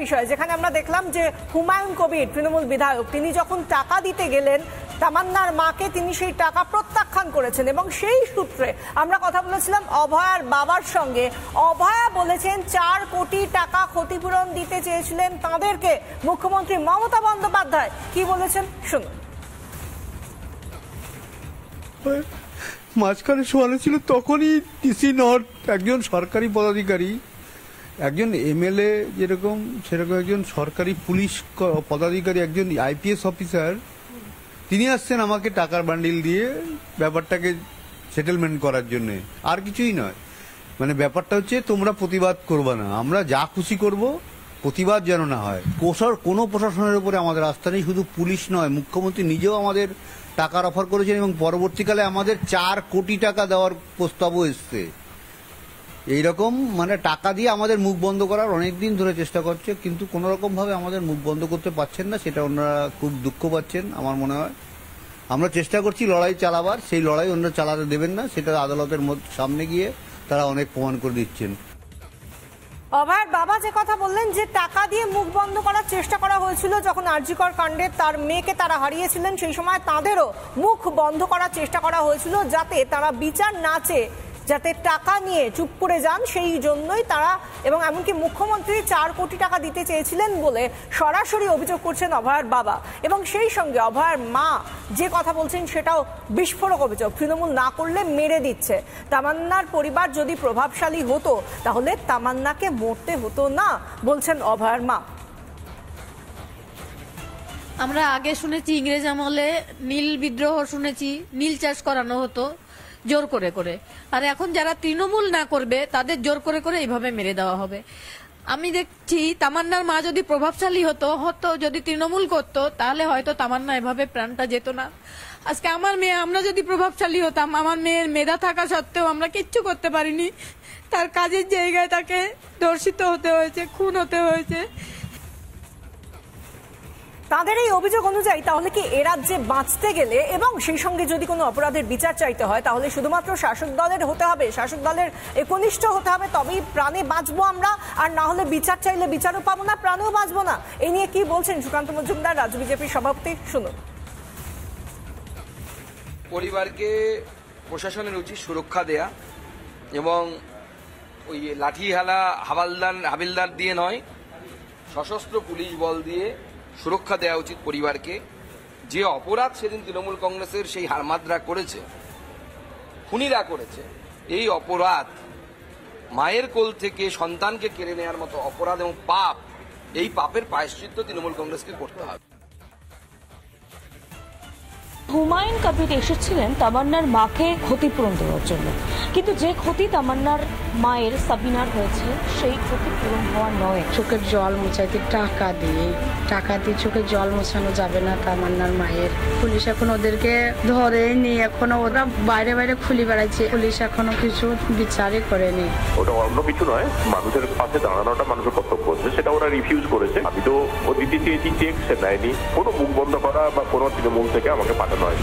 বিষয়, যেখানে আমরা দেখলাম যে হুমায়ুন কবির তৃণমূল বিধায়ক তিনি যখন টাকা দিতে গেলেন তামান্নার মাকে, তিনি সেই টাকা প্রত্যাখ্যান করেছেন এবং সেই সূত্রে আমরা কথা বলেছিলাম অভয়ার বাবার সঙ্গে। অভয়া বলেছেন 4 কোটি টাকা ক্ষতিপূরণ দিতে চেয়েছিলেন তাদেরকে মুখ্যমন্ত্রী মমতা বন্দ্যোপাধ্যায়। কি বলেছেন শুনুন। মাঝখানে শোয়ানো ছিল, তখনই টিসি নট একজন সরকারি পদাধিকারী, একজন এমএলএ যেরকম সেরকম একজন সরকারি পুলিশ পদাধিকারী, একজন আইপিএস অফিসার, তিনি আসছেন আমাকে টাকার বান্ডিল দিয়ে ব্যাপারটাকে সেটেলমেন্ট করার জন্য, আর কিছুই নয়। মানে ব্যাপারটা হচ্ছে তোমরা প্রতিবাদ করবে না, আমরা যা খুশি করব, প্রতিবাদ যেন না হয়। কোনো প্রশাসনের উপরে আমাদের আস্থা নেই, শুধু পুলিশ নয়, মুখ্যমন্ত্রী নিজেও আমাদের টাকার অফার করেছেন এবং পরবর্তীকালে আমাদের 4 কোটি টাকা দেওয়ার প্রস্তাবও এসছে। এইরকম মানে টাকা দিয়ে আমাদের মুখ বন্ধ করার অনেকদিন ধরে চেষ্টা করছে, কিন্তু কোনো রকম ভাবে আমাদের মুখ বন্ধ করতে পারছেন না, সেটা ওনারা খুব দুঃখ পাচ্ছেন আমার মনে হয়। আমরা চেষ্টা করছি লড়াই চালাবার, সেই লড়াই ওনারা চালাতে দেবেন না, সেটা আদালতের সামনে গিয়ে তারা অনেক প্রমাণ করে দিচ্ছেন। অভয়ার বাবা যে কথা বললেন যে টাকা দিয়ে মুখ বন্ধ করার চেষ্টা করা হয়েছিল যখন আরজিকর কাণ্ডে তার মেয়েকে তারা হারিয়েছিলেন, সেই সময় তাদেরও মুখ বন্ধ করার চেষ্টা করা হয়েছিল যাতে তারা বিচার না চেয়ে যাতে টাকা নিয়ে চুপ করে যান, সেই জন্যই তারা, এবং এমনকি মুখ্যমন্ত্রী 4 কোটি টাকা দিতে চেয়েছিলেন বলে সরাসরি অভিযোগ করছেন অভয়ার বাবা। এবং সেই সঙ্গে অভয়ার মা যে কথা বলছেন সেটাও বিস্ফোরক অভিযোগ, তৃণমূল না করলে মেরে দিচ্ছে। তামান্নার পরিবার যদি প্রভাবশালী হতো তাহলে তামান্নাকে মরতে হতো না, বলছেন অভয়ার মা। আমরা আগে শুনেছি ইংরেজ আমলে নীল বিদ্রোহ শুনেছি, নীল চাষ করানো হতো জোর করে করে, আর এখন যারা তৃণমূল না করবে তাদের জোর করে করে এইভাবে মেরে দেওয়া হবে। আমি দেখছি তামান্নার মা যদি প্রভাবশালী হতো, যদি তৃণমূল করতো, তাহলে হয়তো তামান্না এভাবে প্রাণটা যেত না। আজকে আমার মেয়ে, আমরা যদি প্রভাবশালী হতাম, আমার মেয়ের মেধা থাকা সত্ত্বেও আমরা কিচ্ছু করতে পারিনি, তার কাজের জায়গায় তাকে ধর্ষিত হতে হয়েছে, খুন হতে হয়েছে। তাদের এই অভিযোগ অনুযায়ী তাহলে কি এ রাজ্যে বাঁচতে গেলে এবং সেই সঙ্গে যদি কোনো অপরাধের বিচার চাইতে হয় তাহলে শুধুমাত্র শাসক দলের হতে হবে, শাসক দলের একনিষ্ঠ হতে হবে, তবেই প্রাণে বাঁচবো আমরা, আর না হলে বিচার চাইলে বিচারও পাবো না, প্রাণেও বাঁচবো না। এই নিয়ে কি বলছেন সুকান্ত মজুমদার, রাজ্য বিজেপির সভাপতি, শুনুন। পরিবারকে প্রশাসনের উচিত সুরক্ষা দেয়া এবং ওই লাঠি হেলা হাবিলদার দিয়ে নয়, সশস্ত্র পুলিশ বল দিয়ে সুরক্ষা দেওয়া উচিত পরিবারকে। যে অপরাধ সেদিন তৃণমূল কংগ্রেসের সেই হারমাদরা করেছে, খুনিরা করেছে, এই অপরাধ, মায়ের কোল থেকে সন্তানকে কেড়ে নেওয়ার মতো অপরাধ এবং পাপ, এই পাপের প্রায়শ্চিত্ত তৃণমূল কংগ্রেসকে করতে হবে। হুমায়ুন কবির এসেছিলেন তামান্নার মাকে ক্ষতিপূরণ দেওয়ার জন্য, কিন্তু যে ক্ষতি তামান্নার মায়ের সাবিনার হয়েছে সেই ক্ষতিপূরণ হওয়া নয়। চোখের জল মোছাইতে টাকা দিয়ে চোখের জল মোছানো যাবে না তামান্নার মায়ের। পুলিশ এখন ওদেরকে ধরেনি, এখনো ওরা বাইরে বাইরে খুলি বেড়াচ্ছে, পুলিশ এখনো কিছু বিচারই করেনি। ওটা অন্য কিছু নয়, মানুষের পাশে দাঁড়ানোটা মানুষের কর্তব্য হচ্ছে, সেটা ওরা রিফিউজ করেছে। আমি তো ও দিতে চেয়েছি চেক, সে নেয়নি। কোনো মুখ বন্ধ করা বা কোনো তৃণমূল থেকে আমাকে পাঠানো হয়।